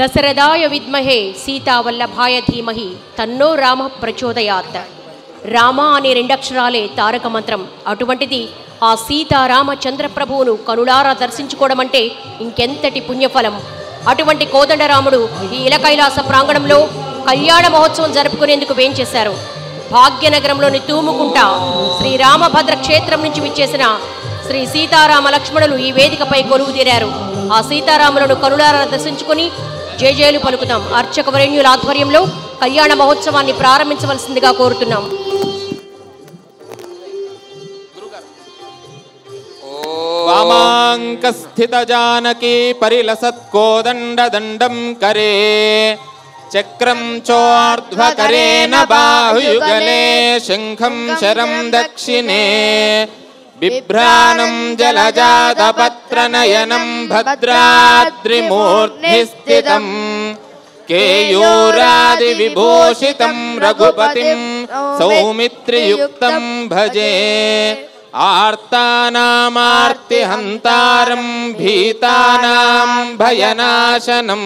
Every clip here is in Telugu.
దశరథాయ విద్మహే సీతావల్లభాయ ధీమహి తన్నో రామ ప్రచోదయాత్. రామ అనే రెండక్షరాలే తారక మంత్రం. అటువంటిది ఆ సీతారామచంద్ర ప్రభువును కనులారా దర్శించుకోవడం అంటే ఇంకెంతటి పుణ్యఫలం. అటువంటి కోదండరాముడు ఈ ఇలకైలాస ప్రాంగణంలో కళ్యాణ మహోత్సవం జరుపుకునేందుకు వేంచేశారు. భాగ్యనగరంలోని తూముకుంట శ్రీరామభద్ర క్షేత్రం నుంచి విచ్చేసిన శ్రీ సీతారామ లక్ష్మణులు ఈ వేదికపై కొలువు తీరారు. ఆ సీతారాములను కనులారా దర్శించుకుని జయజయలు పలుకుతాం. అర్చక వరేణ్యుల ఆధ్వర్యంలో కళ్యాణ మహోత్సవాన్ని ప్రారంభించవలసిందిగా కోరుతున్నాం. వామాంకస్థిత జానకీ పరిలసత్కోదండదండం కరే చక్రం చోర్ధ్వకరేణ బాహుయుగలే శంఖం శరం దక్షిణే బిభ్రాణం జలజాతపత్రనయనం భద్రాద్రిమూర్ధ్నిస్థితం కేయూరాది విభూషితం రఘుపతిం సౌమిత్రియుక్తం భజే ఆర్తానామార్తిహంతారం భీతానాం భయనాశనం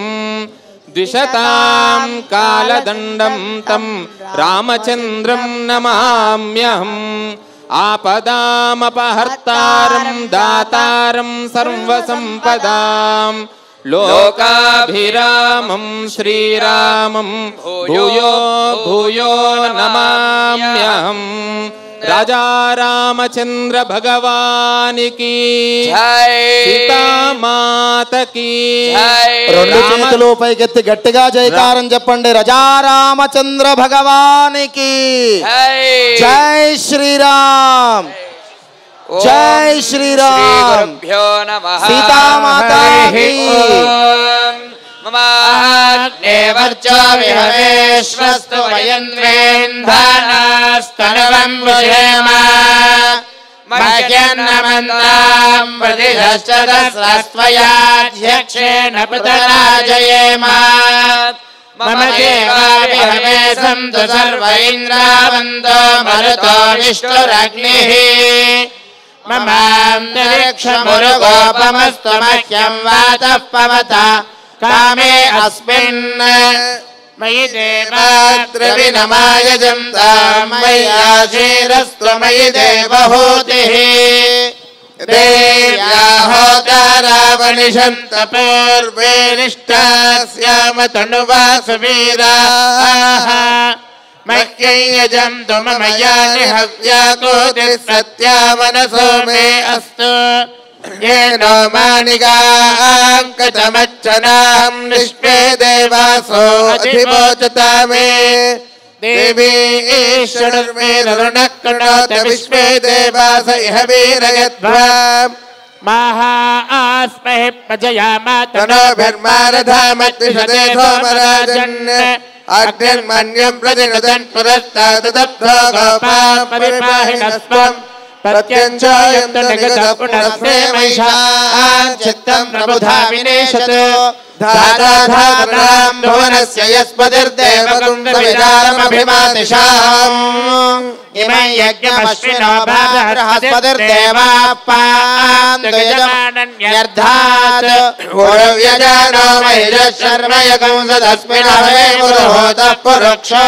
ద్విషతాం కాలదండం తం రామచంద్రం నమామ్యహం ఆపదామపహర్తారం దాతారం సర్వసంపదాం లోకాభిరామం శ్రీరామం భూయో భూయో నమామ్యహం. రాజా రామచంద్ర భగవానికి సీతామాతకి. రెండు చేతులు పైకెత్తి గట్టిగా జయకారం చెప్పండి. రాజా రామచంద్ర భగవానికి జై శ్రీరామ్. జై శ్రీరామ్. సీతామాతాకి మమాగ్నేవర్చో విహవేశ్వస్తు వయంద్రేంధానాస్తనవం వృషేమ మహ్యన్నమంతాం ప్రతిదశ్చదస్రస్త్వయాధ్యక్షేణ పృతరాజయేమ మమ దేవా విహవే సంతు సర్వ ఇంద్రావంతో మరుతో విష్ణురగ్నిః మమాంతరిక్షమురుగోపమస్తు మహ్యం వాతః పవత కామే అస్మిన్ మయి దేవాత్రవినమాయజం తాం మయ్యాశీరస్తు మయి దేవహూతిః దేవ్యాహోతారావనిషంత పూర్వే నిష్టాస్యామ తనువాసు వీరాః మహ్యయజంతు మమ యాని హవ్యాకోతి సత్యా మనసో మే అస్తు येनो मानिगाङ्कतमच्चनां निष्पे देवासो अधिवोचता मे देवी ईश्वरर्मेररुणः कृणोत विश्वे देवास इह वीरयध्वाम् महास्महि प्रजयामा तनोभिर्मारधामत्रिषते सोमराजन् अग्निर्मन्यं प्रतिनुदन् पुरस्ताददब्धो गोपां परिपाहिनस्त्वम् प्रत्यञ्चायन्त निगतपुनस्ते महिषान् चित्तं प्रबुधा विनेशतो धाताधातॄणां भुवनस्य यस्पतिर्देवकुन्दविदारमभिमातिशाम् इमं यज्ञमश्विनो बृहस्पतिर्देवाः पान्तु यजमानन्यर्धात् उरव्यजानो महिषः शर्म यगंसदस्मिनवे पुरुहूतः पुरुक्षो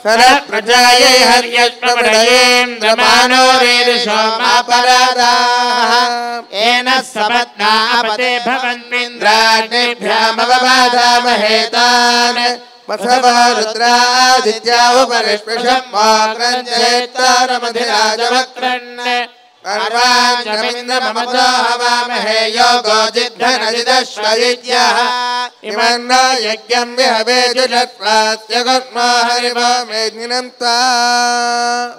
सरप्रजायै हर्यश्वमणयेन्द्रमानो वीरशोमापराधाः येन सपत्नापते भवन्मिन्द्राग्निभ्यामवबाधामहे तान् वसवो रुद्रादित्या उपरिष्पृशम् मोक्रञ्चेत्तारमधिराजवक्रन् अर्वाञ्चमिन्द्रममतो हवामहे योगो जिद्धनजिदश्वयिज्यः इमन्न यज्ञं विहवेजुषत्वास्य गुर्मो हरिवो मेघ्निनं त्वा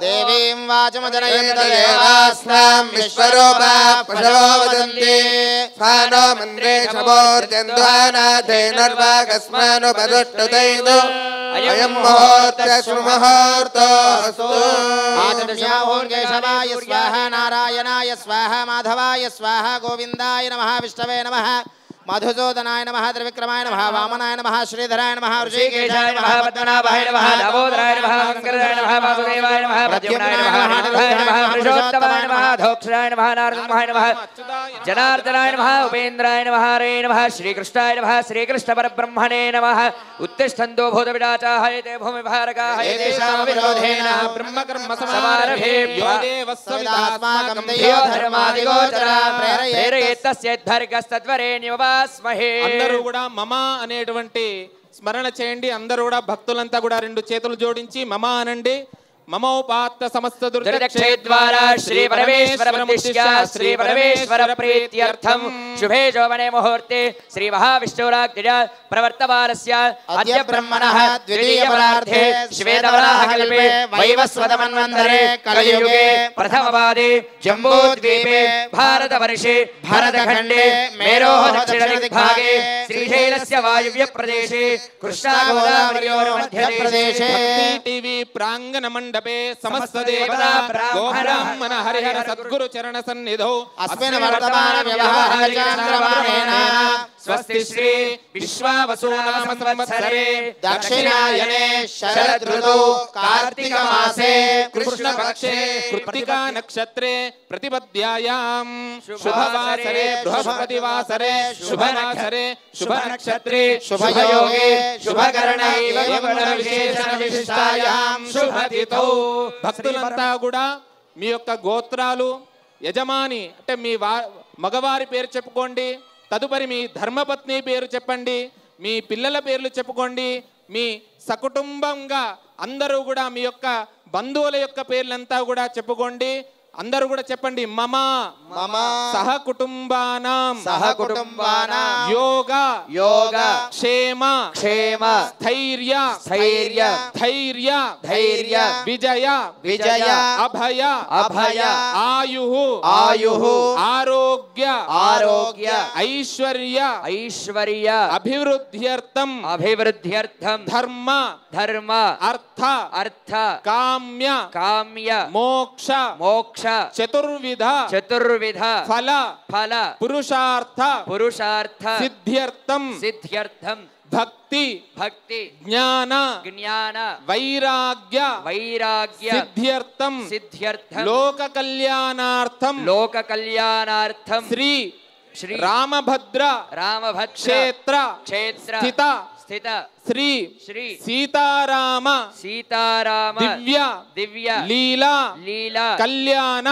देवीं वाचमजनयन्त देवास्तां विश्वरूपा पशवो वदन्ति स्थानो मन्द्रे शमोर्जन्द्वानाथेनर्वाकस्मानुपदुष्टुतैतु अयं मुहूर्तः सुमुहूर्तोऽस्तु आचर्याहोर्गेशवाय स्वाहा नारायणाय स्वाहा माधवाय स्वाहा गोविन्दाय नमः विष्णवे नमः మధుసూదనాయ నమః త్రివిక్రమాయ నమః వామనాయ నమః శ్రీధరాయ నమః ఋషికేశాయ నమః పద్మనాభాయ నమః దామోదరాయ నమః శంకరాయ నమః వాసుదేవాయ నమః ప్రద్యుమ్నాయ నమః అనిరుద్ధాయ నమః పురుషోత్తమాయ నమః ధోక్షరాయ నమః నారసింహాయ నమః జనార్దనాయ నమః ఉపేంద్రాయ నమః హరే నమః శ్రీకృష్ణాయ నమః శ్రీకృష్ణ పరబ్రహ్మణే నమః ఉత్తిష్టంతో భూత విడాచాహయతే భూమి భారకాహయతేషాం విరోధేన బ్రహ్మ కర్మ సమారభే యో దేవస్సవితాస్మాకం దేవో ధర్మాదిగోచరా ప్రేరయేత్తస్యద్భర్గస్తద్వరేణ్యవస్మహే. అందరూ కూడా మమ అనేటువంటి స్మరణ చేయండి. అందరూ కూడా భక్తులంతా కూడా రెండు చేతులు జోడించి మమ అనండి. మమోపాత్త సమస్త దుర్దక్షేద్వారా శ్రీ పరమేశ్వర ఉద్దిశ్య శ్రీ పరమేశ్వర ప్రీత్యర్థం శుభే శోభనే ముహూర్తే శ్రీ మహావిష్ణురాజ్ఞ ప్రవర్తమానస్య అద్య బ్రహ్మణః ద్వితీయ పరార్థే శ్వేతవరాహకల్పే వైవస్వతమన్వంతరే కలియుగే ప్రథమపాదే జంబూద్వీపే భారతవర్షే భారతఖండే మేరోః దక్షిణదిగ్భాగే శ్రీశైలస్య వాయువ్య ప్రదేశే కృష్ణాగోదావర్యోర్ మధ్యప్రదేశే టీవీ ప్రాంగణ మండపే సమస్త దేవతా బ్రాహ్మణ హరిహర సద్గురు చరణ సన్నిధౌ అస్మిన్ వర్తమాన వ్యవహారచాంద్రమానేన స్వస్తి శ్రీ విశ్వావసునామ సంవత్సరే దక్షిణాయనే శరదృతౌ కార్తీక మాసే కృష్ణపక్షే కృత్తికా నక్షత్రే ప్రతిపద్యాయాం శుభవాసరే బృహస్పతివాసరే శుభవాసరే శుభనక్షత్రే శుభయోగే శుభకరణే విశేషణ విశిష్టాయాం శుభతిథౌ. భక్తులంతా కూడా మీ యొక్క గోత్రాలు, యజమాని అంటే మీ మగవారి పేరు చెప్పుకోండి. తదుపరి మీ ధర్మపత్ని పేరు చెప్పండి. మీ పిల్లల పేర్లు చెప్పుకోండి. మీ సకుటుంబంగా అందరూ కూడా మీ యొక్క బంధువుల యొక్క పేర్లంతా కూడా చెప్పుకోండి. అందరూ కూడా చెప్పండి. మమ మమ సహకుటుంబానాం యోగ క్షేమ స్థైర్య ధైర్య విజయ అభయ ఆయు ఆరోగ్య ఐశ్వర్య అభివృద్ధ్యర్థం ధర్మ అర్థ కామ్య మోక్ష చతుర్విధ ఫల పురుషార్థ సిద్ధ్యర్థం భక్తి జ్ఞాన వైరాగ్య సిద్ధ్యర్థం లోక కళ్యాణార్థం శ్రీ రామభద్ర క్షేత్ర స్థిత శ్రీ సీతారామ దివ్య లీలా కళ్యాణ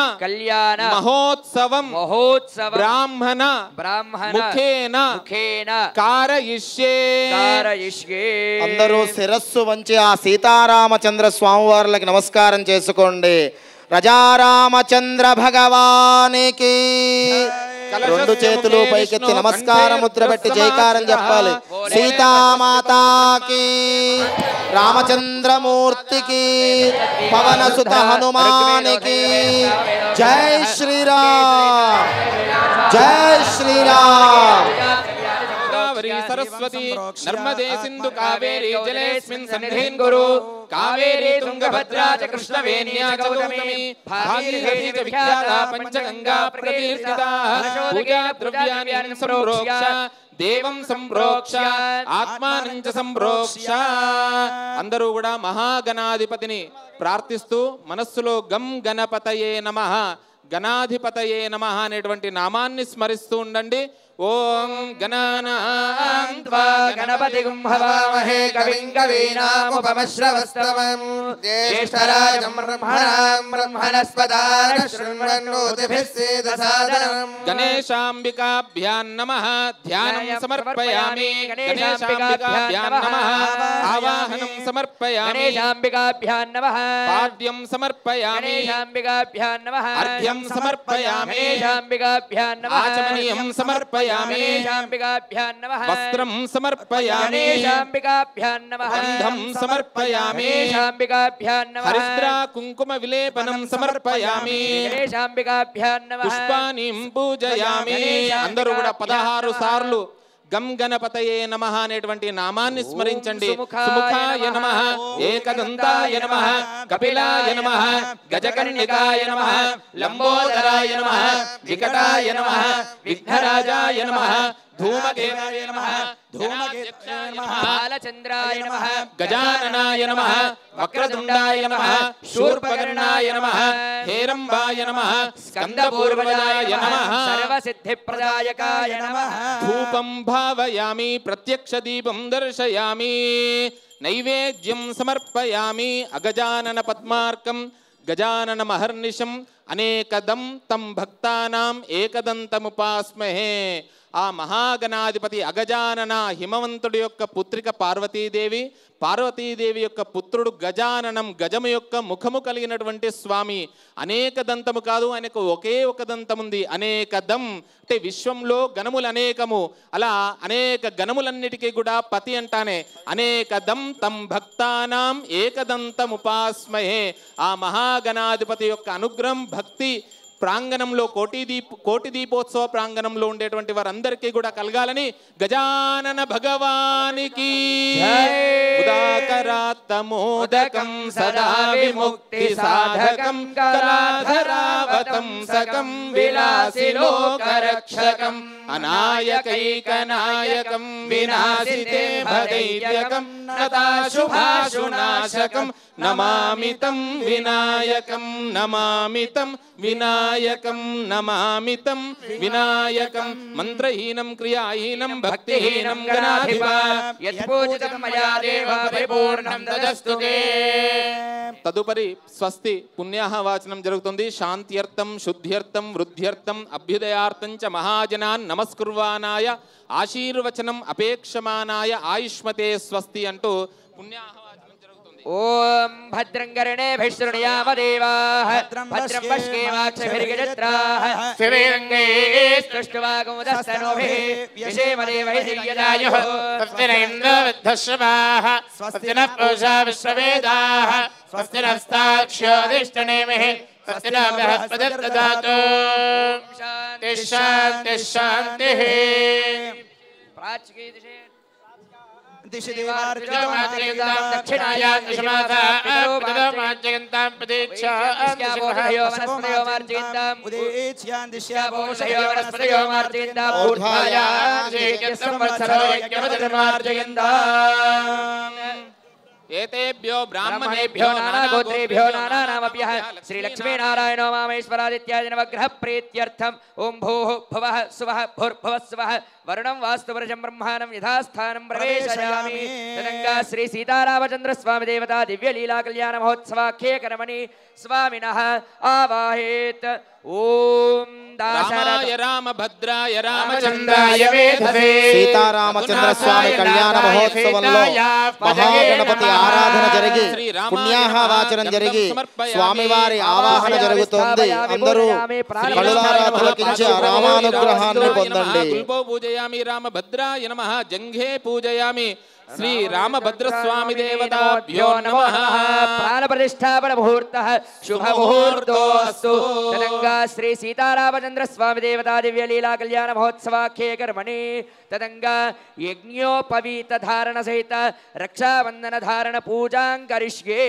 మహోత్సవం బ్రాహ్మణ ముఖేన కారయిష్యే. అందరూ శిరస్సు వంచి ఆ సీతారామచంద్ర స్వామివార్లకి నమస్కారం చేసుకోండి. రజారామచంద్ర భగవానికి రెండు చేతులు పైకెత్తి నమస్కార ముద్ర పెట్టి జైకారం చెప్పాలి. సీతామాతాకి రామచంద్రమూర్తికి పవనసుత హనుమానికి జై శ్రీరామ్ జై శ్రీరామ్. సరస్వతి నర్మదే సింధు కావేరీ జలేస్మిన్ సన్నిధిం కురు కావేరీ తుంగభద్రా చ కృష్ణవేణ్యా చ గౌతమి భాగీరథీ చ విఖ్యాతా పంచగంగా ప్రకీర్తితా పూజా ద్రవ్యాన్ని సంప్రోక్ష దేవం సంప్రోక్ష ఆత్మానం చ సంప్రోక్ష. అందరూ కూడా మహాగణాధిపతిని ప్రార్థిస్తూ మనస్సులో గం గణపతయే నమః గణాధిపతయే నమః అనేటువంటి నామాన్ని స్మరిస్తూ ఉండండి. ఓం గణానాం త్వా గణపతిం హవామహే కవిం కవీనాముపమశ్రవస్తమం జ్యేష్ఠరాజం బ్రహ్మణస్పదాన శృణ్వన్నోతిభిः సేదసాదనం. గణేశాంబికాభ్యాం నమః ధ్యానం సమర్పయామి. గణేశాంబికాభ్యాం నమః ఆవాహనం సమర్పయామి. గణేశాంబికాభ్యాం నమః పాద్యం సమర్పయామి. గణేశాంబికాభ్యాం నమః అర్ఘ్యం సమర్పయామి. గణేశాంబికాభ్యాం నమః ఆచమనీయం సమర్పయామి. గణేశాంబికాభ్యాం నమః వస్త్రం సమర్పయామి. గణేశాంబికాభ్యాం నమః గంధం సమర్పయామి. గణేశాంబికాభ్యాం నమః హరిద్రా కుంకుమ విలేపనం సమర్పయామి. గణేశాంబికాభ్యాం నమః పుష్పానిం పూజయామి. అందరూ కూడా 16 సార్లు గం గణపతయే నమః అనేటువంటి నామాన్ని స్మరించండి. సుముఖాయ నమః ఏకదంతాయ నమః కపిలాయ నమః గజకర్ణికాయ నమః లంబోదరాయ నమః వికటాయ నమః విఘ్నరాజాయ నమః धूमकेतवे नमः धूमकेतवे नमः बालचन्द्राय नमः गजाननाय नमः वक्रतुण्डाय नमः शूर्पकर्णाय नमः हेरम्बाय नमः स्कन्दपूर्वजाय नमः सर्वसिद्धिप्रदायकाय नमः धूपं भावयामि प्रत्यक्षदीपं दर्शयामि नैवेद्यं समर्पयामि अगजानन पद्मार्कं गजाननमहर्निशं अनेकदं तं भक्तानां एकदन्तमुपास्महे ఆ మహాగణాధిపతి అగజానన హిమవంతుడి యొక్క పుత్రిక పార్వతీదేవి పార్వతీదేవి యొక్క పుత్రుడు గజాననం గజము యొక్క ముఖము కలిగినటువంటి స్వామి అనేక దంతము కాదు ఆయనకు ఒకే ఒక దంతం ఉంది అనేకదం అంటే విశ్వంలో గణములు అనేకము అలా అనేక గణములన్నిటికీ కూడా పతి అంటానే అనేకదం తం భక్తానాం ఏకదంతముపాస్మహే ఆ మహాగణాధిపతి యొక్క అనుగ్రహం భక్తి ప్రాంగణంలో కోటి దీపోత్సవ ప్రాంగణంలో ఉండేటువంటి వారందరికీ కూడా కలగాలని గజానన భగవానికి ఉదాకరాత్తమోదకం సదా విముక్తి సాధకం కళాధరావతం సకం విలాసి లోకరక్షకం అనాయకైకనాయకం వినాశితే భదైర్యకం నతాశుభాశునాశకం నమామితం వినాయకం నమామితం వినాయకం నమామితం వినాయకం మంత్రహీనం క్రియాహీనం భక్తిహీనం గణాధిప యత్పూజితం మయా దేవ పరిపూర్ణం తదస్తుతే. తదుపరి స్వస్తి పుణ్యాహవాచనం జరుగుతుంది. శాంత్యర్థం శుద్ధ్యర్థం వృద్ధ్యర్థం అభ్యుదయార్థం చ మహాజనాన్ నమస్కుర్వానాయ ఆశీర్వచనం అపేక్షమానాయ ఆయుష్మతే స్వస్తి అంటూ పుణ్యాహవాచనం జరుగుతుంది. ఓం భద్రం కర్ణేభిః శృణుయామ దేవాః భద్రం పశ్యేమాక్షభిర్యజత్రాః స్థిరైరంగైస్తుష్టువాగుముదస్తనూభిః విషేమ దేవైర్యదాయుః స్వస్తి ఇంద్రవిద్ధశ్రవాః స్వస్తి నః పూషా విశ్వవేదాః స్వస్తి నస్తాక్ష్యోదిష్టనేమిః స్వస్తి నః బృహస్పతిర్దదాతు. శాంతి శాంతి. ప్రాచ్యే దిశే దిశ దక్షిణాయాం దక్షిణాయాం ప్రతీక్షాభ్యో వనస్పతయో మార్జయంతాం ఉదేచ్యాం దిశ్యాభోషయో వనస్పతయో మార్జయంతాం ఏతేభ్యో బ్రాహ్మణేభ్యో నానాగోత్రేభ్యో నానానామప్యః శ్రీలక్ష్మీనారాయణో మామేశ్వరాదిత్యాది నవగ్రహ ప్రీత్యర్థం ఓం భూః భువః సువః భూర్భువః స్వః వరుణం వాస్తువరజం బ్రహ్మాణం యథాస్థానం ప్రవేశయామి. తదంగా శ్రీ సీతారామచంద్ర స్వామి దేవతా దివ్యలీలా కళ్యాణ మహోత్సవాఖ్యే కర్మణి స్వామినః ఆవాహేత్. ఓం రామాయ రామభద్రాయ రామచంద్రాయ వేధసే. సీతారామచంద్ర స్వామి కళ్యాణ మహోత్సవంలో మహాగణపతి ఆరాధన జరిగి పుణ్యాహవాచనం జరిగి స్వామివారి ఆవాహన జరుగుతుంది. అందరూ కళలారా తిలకించి ఆ రామానుగ్రహాన్ని పొందండి. పూజయామి రామభద్రాయ నమః జంఘే పూజయామి శ్రీ రామభద్రస్వామి దేవతాభ్యో నమః. ప్రాణ ప్రతిష్టాపన ముహూర్తః శుభ ముహూర్తోస్తు. తదంగా శ్రీ సీతారామచంద్ర స్వామి దేవతా దివ్య లీలా కళ్యాణ మహోత్సవాఖ్యే కర్మణి తదంగా యజ్ఞోపవీత ధారణ సహిత రక్షాబంధన ధారణ పూజాం కరిష్యే.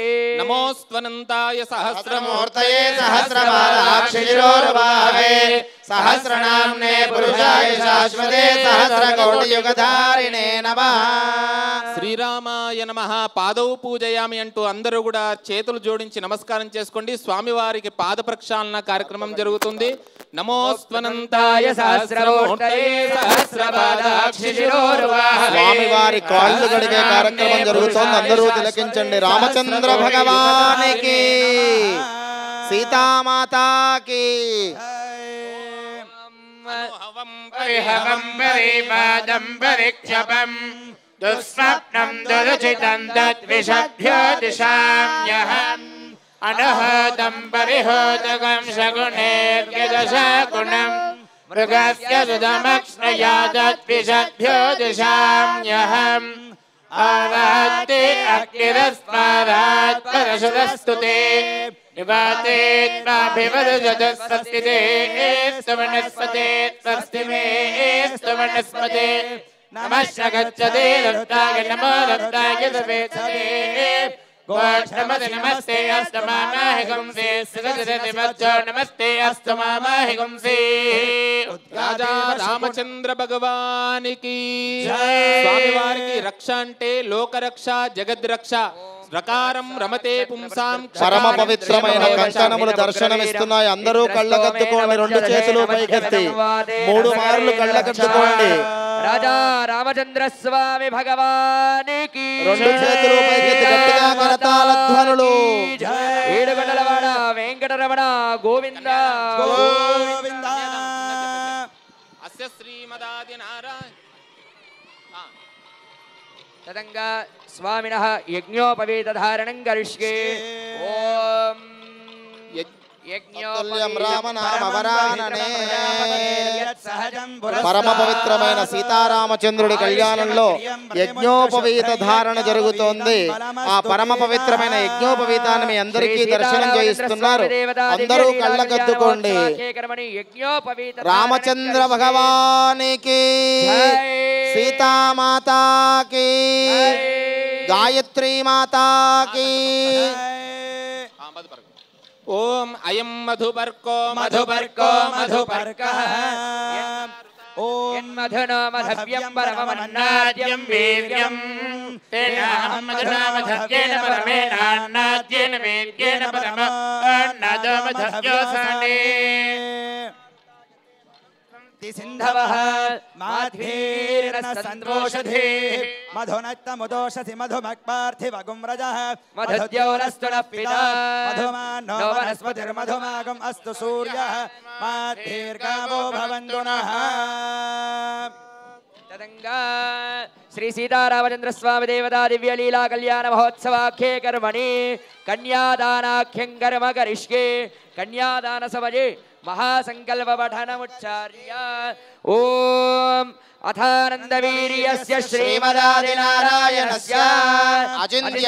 నమోస్త్వనంతాయ సహస్రమూర్తయే సహస్రపాదాక్షిశిరోర్వాహే సహస్రనామ్నే పురుషాయ శాశ్వతే సహస్రకోటియుగధారిణే నమః. శ్రీరామాయ నమః. పాదౌ పూజయామి అంటూ అందరూ కూడా చేతులు జోడించి నమస్కారం చేసుకోండి. స్వామివారికి పాద ప్రక్షాళన కార్యక్రమం జరుగుతుంది. నమోస్త్వనంతాయ సహస్రమూర్తయే సహస్రపాదాక్షిశిరోర్వాహే. స్వామివారి కాళ్ళు గడిగే కార్యక్రమం జరుగుతోంది. అందరూ తిలకించండి. రామచంద్ర భగవానికి సీతామాతాకి పరిహవం పరిపాదం పరిక్షపం దుస్వప్నం దురుచితం తద్విషభ్యో దిశామ్యహం అనహతం పరిహోతకం శగుణేర్యదశగుణం మృగస్య సుధమక్ష్మయా తద్విషభ్యో దిశామ్యహం ఆవాతే అగ్నిరస్మారాత్ పరశురస్తుతే నివాతేత్మాభివదజతస్వస్తితే స్తవనస్పతే స్వస్తి మే స్తవనస్పతే నమశ్చ గచ్చతే దత్తాయ నమో దత్తాయ సవేతతే गोष्ठमति नमस्ते अस्तु मामाहि गुंसि सुगतिरति मज्जो नमस्ते अस्तु मामाहि गुंसि राजा रामचंद्र भगवान की स्वामी वारी रक्षा अंटे लोक रक्षा जगद रक्षा ప్రకారం రమతే పుంసాం పరమ పవిత్రమైన కంకణములు దర్శనమిస్తున్నాయి. అందరూ కళ్ళకద్దుకోండి, రెండు చేతులు పైకెత్తి 3 మార్లు కళ్ళకద్దుకోండి. రాజా రామచంద్ర స్వామి భగవానికి 2 చేతులు పైకెత్తి గట్టిగా కరతాళ ధ్వనులు. ఏడుగొండలవాడ వెంకటరమణ గోవింద గోవింద. అస్య శ్రీమదాది నారాయణ తదంగా స్వామినః యజ్ఞోపవీతధారణం కరిష్యే. ఓం తుల్యం రామనామవరాననే. పరమ పవిత్రమైన సీతారామచంద్రుడి కళ్యాణంలో యజ్ఞోపవీత ధారణ జరుగుతోంది. ఆ పరమ పవిత్రమైన యజ్ఞోపవీతాన్ని మీ అందరికీ దర్శనం చేయిస్తున్నారు. అందరూ కళ్ళకద్దుకోండి. రామచంద్ర భగవానికి, సీతామాతాకి, గాయత్రీ మాతాకి. ఓం అయం మధుపర్కో మధుపర్కో మధుపర్కః ఓం మధునో మధవ్యం పరమమన్నాద్యం వీర్యం తేనాహం మధునా మధవ్యేన పరమేనాన్నాద్యేన వీర్యేన పరమన్నాదో మధవ్యోసానే సింధవః మాధ్వీర్న సంతోషధే మధునక్తముదోషసి మధుమక్పార్థివగుం రజః మధుద్యౌరస్తు నః పితా మధుమాన్నో వనస్పతిర్మధుమాగం అస్తు సూర్యః మాధ్వీర్గావో భవంతు నః. తదంగా శ్రీ సీతారామచంద్ర స్వామి దేవతా దివ్య లీలా కళ్యాణ మహోత్సవాఖ్యే కర్మణి కన్యాదానాఖ్యం కర్మ కరిష్యే. కన్యాదాన సమయే महासंकल्प पठनमुच्चार्य ओम अथानंदवीर्यस्य श्रीमदादिनारायणस्य अचिन्त्य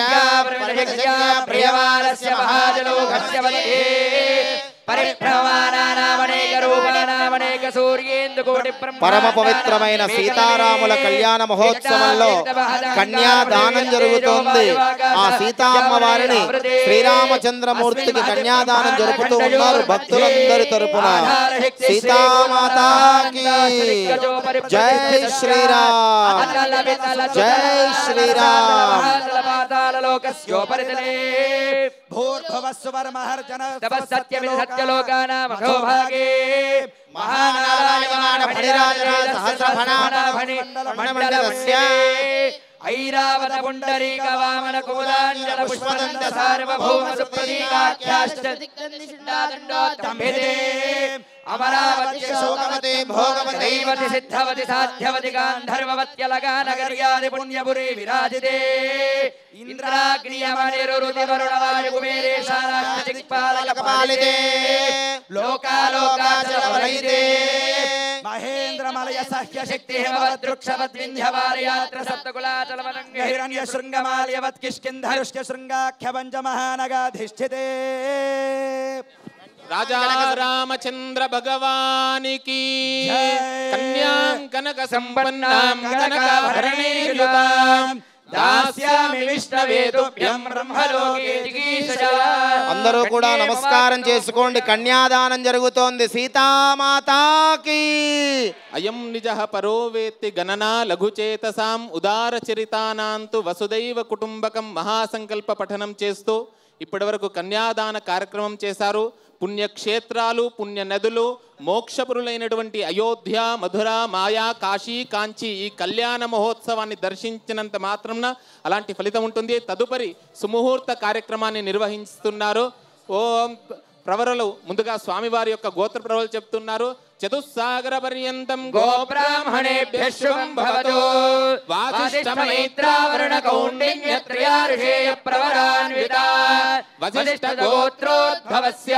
प्रियमानस्य महाजलोकस्य वदे పరిభ్రమానామనేక సూర్యేందుకోటి పరమ పవిత్రమైన సీతారాముల కళ్యాణ మహోత్సవంలో కన్యాదానం జరుగుతోంది. ఆ సీతామ్మ వారిని శ్రీరామచంద్రమూర్తికి కన్యాదానం జరుపుతూ ఉన్నారు భక్తులందరి తరపున. సీతామాతాకి జై శ్రీరామ్, జై శ్రీరామ్. భూర్భువస్సువర్మహర్జన తపస్సత్యమితి సత్యలోకానాం అధోభాగే మహానారాయణ ఫణిరాజరాజ సహస్రఫణాఫణి మణిమండలస్య ఐరావత పుండరీక వామన కుముదాంజన పుష్పదంత సార్వభౌమ సుప్రతీకాఖ్యాశ్చ దిక్కందిశిండాదండోత్తంభిదే అమరావతి శోకవతి భోగవతి దైవతి సిద్ధవతి సాధ్యవతి గాంధర్వవత్యలగానగర్యాది పుణ్యపురే విరాజితే ఇంద్రాగ్నియమనిరురుతి వరుణవాయు కుబేరేశారాక్ష దిక్పాలకపాలితే లోకాలోకాచలవలయితే మహేంద్రమలయ సహ్య శక్తి హిమవద్రుక్షవద్వింధ్యవారయాత్ర సప్తకులాచలమనంగ హిరణ్య శృంగమాల్యవత్ కిష్కింధరుష్య శృంగాఖ్య పంచమహానగాధిష్ఠితే. రాజా రామచంద్ర భగవానికి కన్యాం కనక సంపన్నాం కనకాభరణైర్యుతాం దాస్యామి విష్ణవే తుభ్యం బ్రహ్మలోకే జిగీషయా. అందరూ కూడా నమస్కారం చేసుకోండి. కన్యాదానం జరుగుతోంది సీతామాతాకి. అయం నిజః పరో వేత్తి గణనా లఘుచేతసాం ఉదార చరితానాంతు వసుదైవ కుటుంబకం మహాసంకల్ప పఠనం చేస్తూ ఇప్పటివరకు కన్యాదాన కార్యక్రమం చేశారు. పుణ్యక్షేత్రాలు, పుణ్య నదులు, మోక్షపురులైనటువంటి అయోధ్య, మధుర, మాయా, కాశీ, కాంచి ఈ కళ్యాణ మహోత్సవాన్ని దర్శించినంత మాత్రంన అలాంటి ఫలితం ఉంటుంది. తదుపరి సుముహూర్త కార్యక్రమాన్ని నిర్వహిస్తున్నారు. ఓం ప్రవరలు ముందుగా స్వామివారి యొక్క గోత్ర ప్రవలు చెప్తున్నారు. చతుస్సాగర పర్యంతం గోబ్రాహ్మణేభ్యః శుభం భవతు వాసిష్ఠమైత్రావరణ కౌండిన్యత్రయార్షేయ ప్రవరాన్వితా వసిష్ఠ గోత్రోద్భవస్య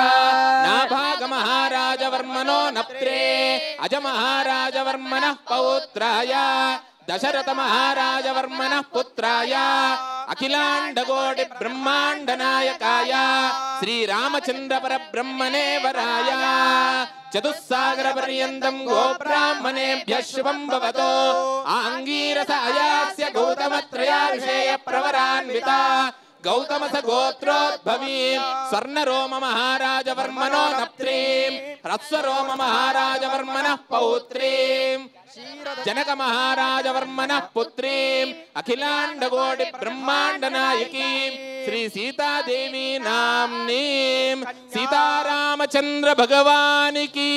నాభాగ మహారాజవర్మనో నప్త్రే అజ మహారాజవర్మనః పౌత్రాయ దశరథ మహారాజవర్మనః పుత్రాయ అఖిలాండకోటి బ్రహ్మాండ నాయకాయ శ్రీరామచంద్ర పరబ్రహ్మణే వరాయ చతుస్సాగర పర్యంతం గోబ్రాహ్మణేభ్యః శుభం భవతు ఆంగీరస అయాస్య గౌతమత్రయార్షేయ ప్రవరాన్వితా గౌతమస గోత్రోద్భవీం స్వర్ణరోమ మహారాజవర్మనో నప్త్రీం హ్రస్వరోమ మహారాజవర్మనః పౌత్రీం జనక మహారాజవర్మనః పుత్రీం అఖిలాండకోటి బ్రహ్మాండ నాయకీం శ్రీ సీతాదేవి నామ్నీం సీతారామచంద్ర భగవానికి.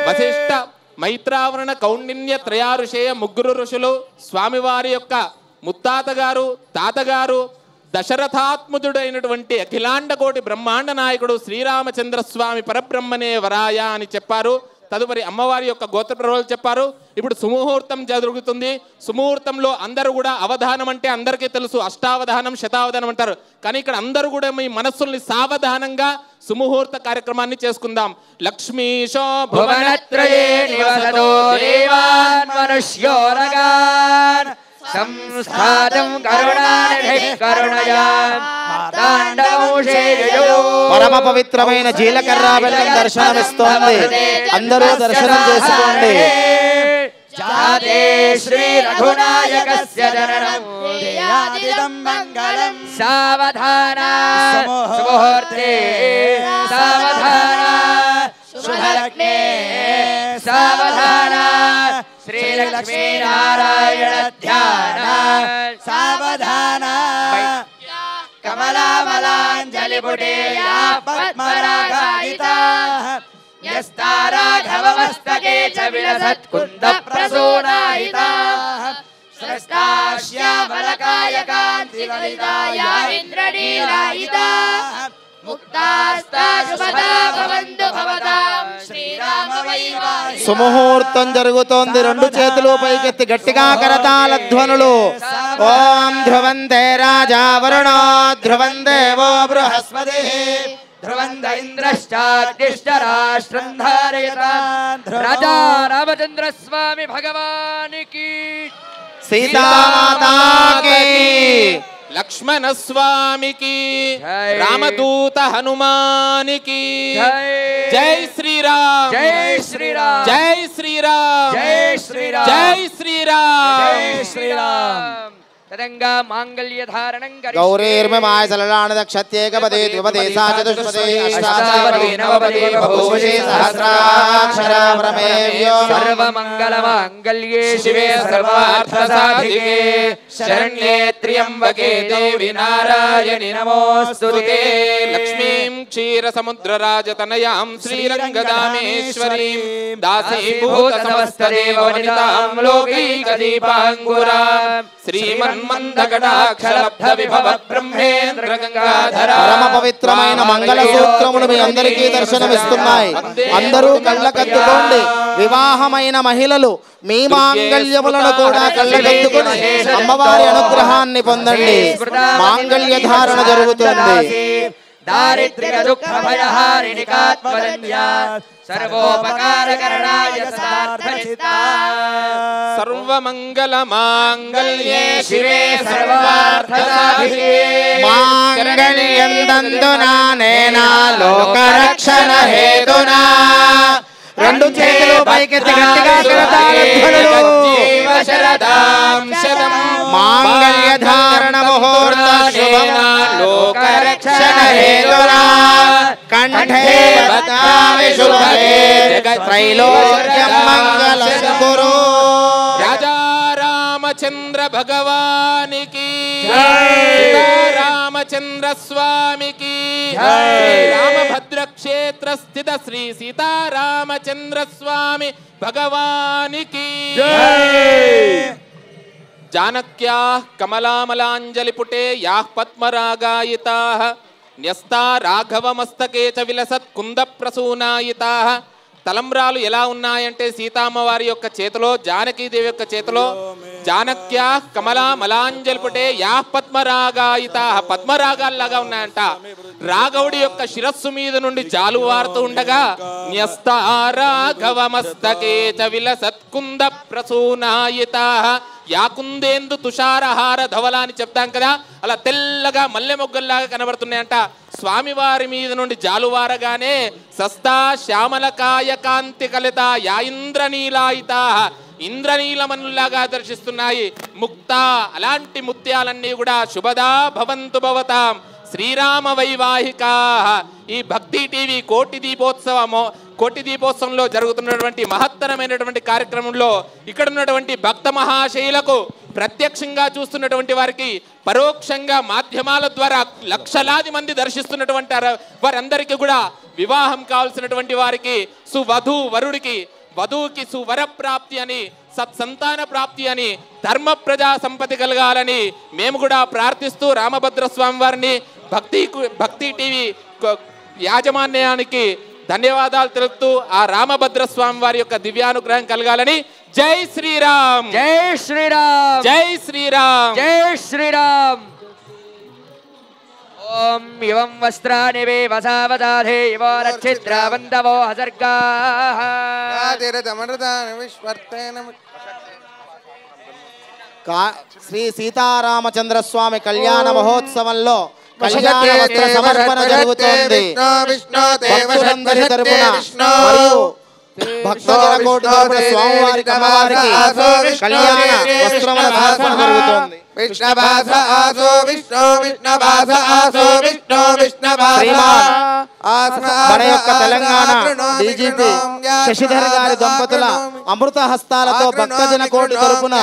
వశిష్ఠ మైత్రావరణ కౌండిన్య త్రయారుషేయ ముగ్గురు ఋషులు స్వామివారి యొక్క ముత్తాత గారు, తాతగారు, దశరథాత్మజుడైనటువంటి అఖిలాండకోటి బ్రహ్మాండ నాయకుడు శ్రీరామచంద్ర స్వామి పరబ్రహ్మనే వరాయ అని చెప్పారు. తదుపరి అమ్మవారి యొక్క గోత్ర ప్రవలు చెప్పారు. ఇప్పుడు సుముహూర్తం జరుగుతుంది. సుముహూర్తంలో అందరూ కూడా అవధానం అంటే అందరికీ తెలుసు, అష్టావధానం శతావధానం అంటారు. కానీ ఇక్కడ అందరూ కూడా మీ మనస్సుల్ని సావధానంగా సుముహూర్త కార్యక్రమాన్ని చేసుకుందాం. లక్ష్మీశో భువనత్రయే నివసతో దేవాన్ మనుష్యోరగాన్ సంస్థాతం కరుణానిధిః కరుణయా తాండవముషేయో. పరమ పవిత్రమైన జీలకర్ర బెల్లం దర్శనమిస్తోంది. అందరూ దర్శనం చేసుకోండి. జాతే శ్రీ రఘునాయకస్య జననం దేయాదిదం మంగళం. సావధాన సుముహూర్తే సావధాన శుభలగ్నే సావధాన శ్రీలక్ష్మీనారాయణ ధ్యాన సావధాన కమలామలాంజలిపుటే యా పద్మరాగాయితా యస్తా రాఘవమస్తకే చ విలసత్కుంద ప్రసూనాయితా స్రష్టా శ్యామలకాయ కాంతికలితా యా ఇంద్రనీలాయితా ముక్తాస్తా శుభదా భవంతు భవతాం శ్రీరామ వైవాహిక. సుముహూర్తం జరుగుతోంది. రెండు చేతులు పైకెత్తి గట్టిగా కరతాళ ధ్వనులు. ఓం ధ్రువంతే రాజా వరుణో ధ్రువం దేవో బృహస్పతి ధ్రువంద ఇంద్రశ్చాగ్నిశ్చ రాష్ట్రం ధారయతాం. రాజా రామచంద్ర స్వామి భగవానికి సీతామాతాకి లక్ష్మణ స్వామికి జై. రామదూత హనుమానికి జై. జై శ్రీరామ్. జై శ్రీరామ్. జై శ్రీరామ్. జై శ్రీరామ్. జై శ్రీరామ్. జై శ్రీరామ్. తదంగా మాంగళ్య ధారణం గౌరీర్మమాయ సలలానదక్షత్యేకపదే ద్విపదే సా చతుష్పదే అష్టాపదే నవపదే బహువచే సహస్రాక్షరా ప్రమేవ్యో సర్వమంగళ మాంగళ్యే శివే సర్వార్థ సాధికే శరణ్యే త్ర్యంబకే దేవి నారాయణి నమోస్తుతే. లక్ష్మీం క్షీరసముద్రరాజతనయాం శ్రీరంగదామేశ్వరీం దాసీభూత సమస్తదేవ వనితాం లోకైకదీపాంగురాం శ్రీమన్మందకటాక్షలబ్ధ విభవ బ్రహ్మేంద్ర గంగాధర. పరమ పవిత్రమైన మంగళ సూత్రములు మీ అందరికీ దర్శనమిస్తున్నాయి. అందరూ కళ్ళకద్దుకోండి. వివాహమైన మహిళలు మీ మాంగళ్యములను కూడా కళ్ళకద్దుకుని అమ్మవారి అనుగ్రహాన్ని పొందండి. మాంగళ్య ధారణ జరుగుతుంది. దారిద్ర్య దుఃఖ భయహారిణి కాత్మజన్యా సర్వోపకారకరణాయ సార్థచిత్తా. సర్వమంగళ మాంగళ్యే శివే సర్వార్థ సాధికే మాంగళ్యం దందునా నేనా లోకరక్షణ హేతునా. రెండు చేతులు పైకెత్తి గట్టిగా కరతాళ ధ్వనులు. శరదాం శతం మాంగళ్య ధారణ ముహూర్త శుభం లోకరక్షణ హేతునా కంఠే బద్ధామి శుభే త్రైలోక్యం మంగళం కురు. రాజా రామచంద్ర భగవానికి రామచంద్ర స్వామికి రామభద్ర క్షేత్ర స్థిత శ్రీ సీతారామచంద్ర స్వామి భగవానికి. జానక్యా కమలామలాంజలిపుటే యాః పద్మరాగాయితాః న్యస్తా రాఘవమస్తకే చ విలసత్ కుంద ప్రసూనాయితాః. తలంబ్రాలు ఎలా ఉన్నాయంటే సీతామ్మవారి యొక్క చేతిలో, జానకీదేవి యొక్క చేతిలో జానక్యా కమలా మలాంజల్పుటే యా పద్మరాగాయిత పద్మరాగాల్లాగా ఉన్నాయంట. రాఘవుడి యొక్క శిరస్సు మీద నుండి జాలువారుతూ ఉండగా న్యస్తా రాఘవమస్తకే చ విలసత్కుంద ప్రసూనాయిత యాకుందేందు తుషారహార ధవల అని చెప్తాం కదా, అలా తెల్లగా మల్లె మొగ్గల్లాగా కనబడుతున్నాయంట. స్వామివారి మీద నుండి జాలువారగానే సస్తా శ్యామలకాయ కాంతి కలిత యా ఇంద్రనీలాయిత ఇంద్రనీలమనులాగా దర్శిస్తున్నాయి. ముక్త అలాంటి ముత్యాలన్నీ కూడా శుభదా భవంతు భవతాం శ్రీరామ వైవాహికా. ఈ భక్తి టీవీ కోటి దీపోత్సవంలో జరుగుతున్నటువంటి మహత్తరమైనటువంటి కార్యక్రమంలో ఇక్కడ ఉన్నటువంటి భక్త మహాశైలకు ప్రత్యక్షంగా చూస్తున్నటువంటి వారికి, పరోక్షంగా మాధ్యమాల ద్వారా లక్షలాది మంది దర్శిస్తున్నటువంటి వారందరికీ కూడా వివాహం కావాల్సినటువంటి వారికి, వధువుకి సువర ప్రాప్తి అని, సత్సంతాన ప్రాప్తి అని, ధర్మ ప్రజా సంపత్తి కలగాలని మేము కూడా ప్రార్థిస్తూ రామభద్ర స్వామి వారిని భక్తి టీవీ యాజమాన్యానికి ధన్యవాదాలు తెలుపుతూ ఆ రామభద్ర స్వామి వారి యొక్క దివ్యానుగ్రహం కలగాలని. జై శ్రీరామ్, జై శ్రీరామ్, జై శ్రీరామ్, జై శ్రీరామ్. ఓం ఇవం వస్త్రాని వే వసావదాధే ఇవో రక్షిద్రావంతవో హసర్గాః. శ్రీ సీతారామచంద్ర స్వామి కళ్యాణ మహోత్సవంలో కళ్యాణ వస్త్ర సమర్పణ జరుగుతోంది. భక్తులందరి తరపున మరియు భక్తజన కోటి తరపున స్వామివారికి అమ్మవారికి కళ్యాణ వస్త్రముల సమర్పణ జరుగుతోంది. మన యొక్క తెలంగాణ డీజీపీ శశిధర్ గారి దంపతుల అమృత హస్తాలతో భక్తజన కోటి తరపున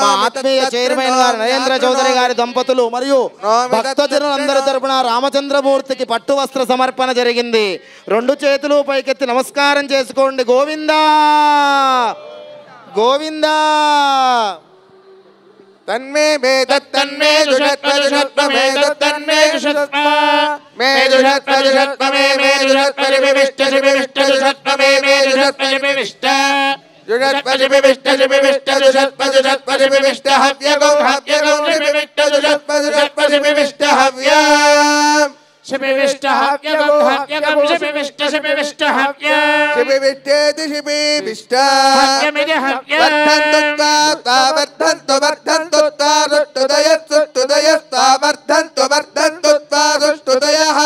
మా ఆత్మీయ చైర్మన్ గారు నరేంద్ర చౌదరి గారి దంపతులు మరియు భక్తజనులందరి తరపున రామచంద్రమూర్తికి పట్టు వస్త్ర సమర్పణ జరిగింది. రెండు చేతులు పైకెత్తి నమస్కారం చేసుకోండి. గోవిందా గోవిందా. तन्मे वेदत् तन्मे दुषत्व मे तन्मे दुषत्व मे दुषत्व मे मे दुषत्व विविष्ट दुषत्व मे मे दुषत्व विविष्ट दुषत्व विविष्ट हव्यगौ विविष्ट दुषत्व विविष्ट हव्यम् शिबिविष्ट हव्यगौ शिबिविष्ट शिबिविष्टेति शिबिविष्ट हव्यमिति हव्यम् वर्धन्तु सुष्टुदयस्ता वर्धन्तु सुष्टुदयः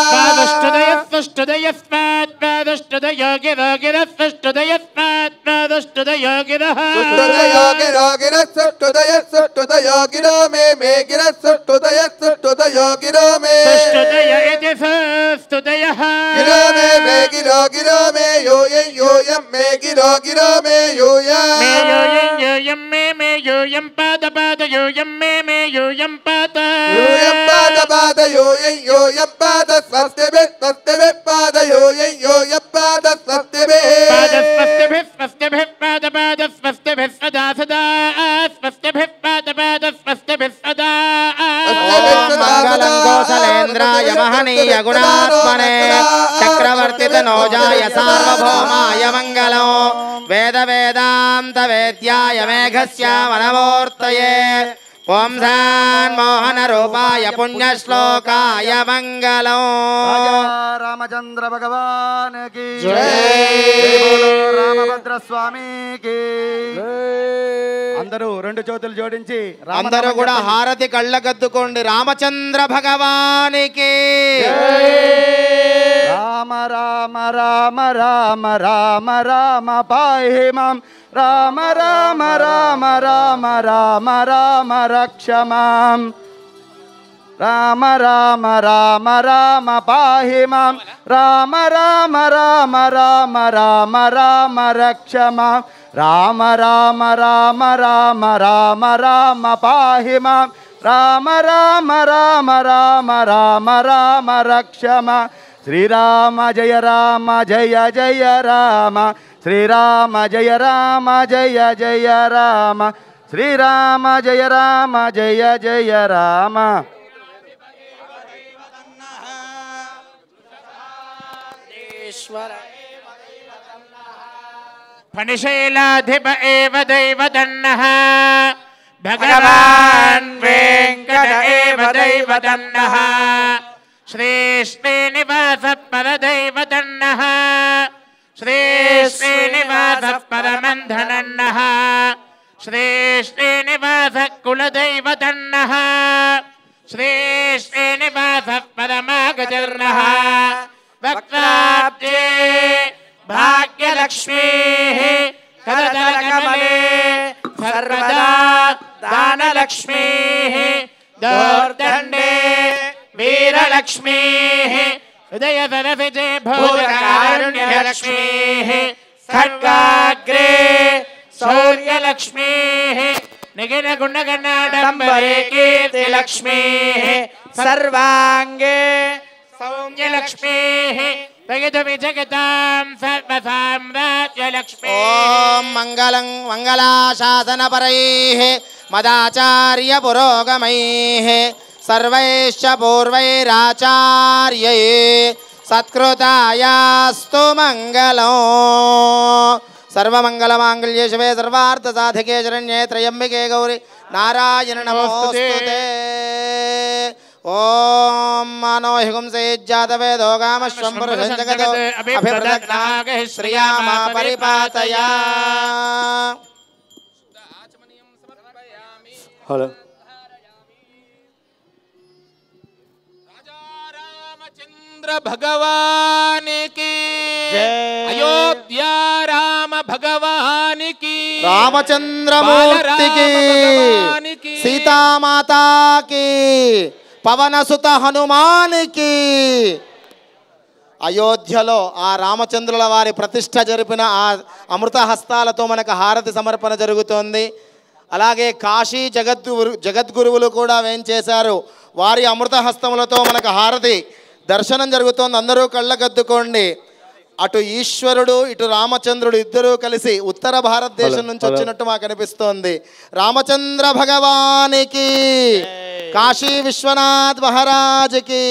सुष्टुदयो गिरो मे गिरः सुष्टुदयो गिरो मे स्तुतयः गिरो मे गिरो मे यूयं मे गिरो मे यूयं मे यूयं पाद यूयं मे यूयं पाद यूयं पाद स्वस्तिभिः पाद यूयं पाद स्वस्तिभिः पाद स्वस्तिभिः सदा स्वस्तिभिः पाद स्वस्तिभिः सदा. मंगलं कौसलेन्द्राय महनीय गुणात्मने चक्रवर्ती तनोजाय सार्वभौमाय मंगलो वेद वेदांत वेद्याय मेघश्यामनमूर्तये मोहन रूपाय पुण्यश्लोकाय मंगलो. रामचंद्र भगवान की जय, रामभद्र स्वामी की. అందరూ రెండు చేతులు జోడించి అందరూ కూడా హారతి కళ్ళకద్దుకోండి. రామచంద్ర భగవానికి రామ రామ రామ రామ రామ రామ పాహి మాం రామ రామ రామ రామ రామ రామ రక్ష మాం రామ రామ రామ రామ పాహి మాం రామ రామ రామ రామ రామ రామ రక్ష మాం రామ రామ రామ రామ రామ రామ పాహి మాం రామ రామ రామ రామ రామ రామ రక్ష మాం. శ్రీరామ జయ రామ జయ జయ రామ శ్రీరామ జయ రామ జయ జయ రామ శ్రీరామ జయ రామ జయ జయ రామ. ఫణిశైలాధిప ఏవ దైవదన్నః భగవాన్ వెంకట ఏవ దైవదన్నః శ్రీ శ్రీనివాస పరదైవదన్నః శ్రీ శ్రీనివాస పరమంధనన్నః శ్రీ శ్రీనివాస కులదైవదన్నః శ్రీ శ్రీనివాస పరమాగజర్నః వక్త్రాబ్జే భాగ్యలక్ష్మీ కరదలకమలే सर्वदा दानलक्ष्मीः दोर्दण्डे वीरलक्ष्मीः हृदयसरसिजे भूतकारुण्यलक्ष्मीः खड्गाग्रे शौर्यलक्ष्मीः निगिनगुणगणाडम्बरे कीर्तिलक्ष्मीः सर्वाङ्गे सौम्यलक्ष्मीः जगतां सर्वसाम्राज्यलक्ष्मीः। ॐ मङ्गलं मङ्गलाशासनपरैः मदाचार्य पुरोगमैः सर्वैश्च पूर्वैराचार्यै सत्कृतायास्तु मङ्गलो। सर्वमङ्गलमाङ्गल्ये शिवे सर्वार्थसाधिके शरण्ये त्र्यम्बिके गौरि नारायण नमोस्तुते। ओम मानो हिगुंसे जातवेदो कामश्वं पुरुषं जगतो अभिप्रदग्नागः श्रियामा परिपातया। हेलो राजा भगवान की अयोध्या राम भगवान की रामचंद्र मूर्ति की सीता माता की పవన సుత హనుమానికి అయోధ్యలో ఆ రామచంద్రుల వారి ప్రతిష్ఠ జరిపిన ఆ అమృత హస్తాలతో మనకు హారతి సమర్పణ జరుగుతోంది. అలాగే కాశీ జగద్గురువులు కూడా వేంచేశారు. వారి అమృత హస్తములతో మనకు హారతి దర్శనం జరుగుతోంది. అందరూ కళ్ళకద్దుకోండి. అటు ఈశ్వరుడు ఇటు రామచంద్రుడు ఇద్దరూ కలిసి ఉత్తర భారతదేశం నుంచి వచ్చినట్టు మాకు అనిపిస్తోంది. రామచంద్ర భగవానికి కాశీ విశ్వనాథ్ మహారాజ్కి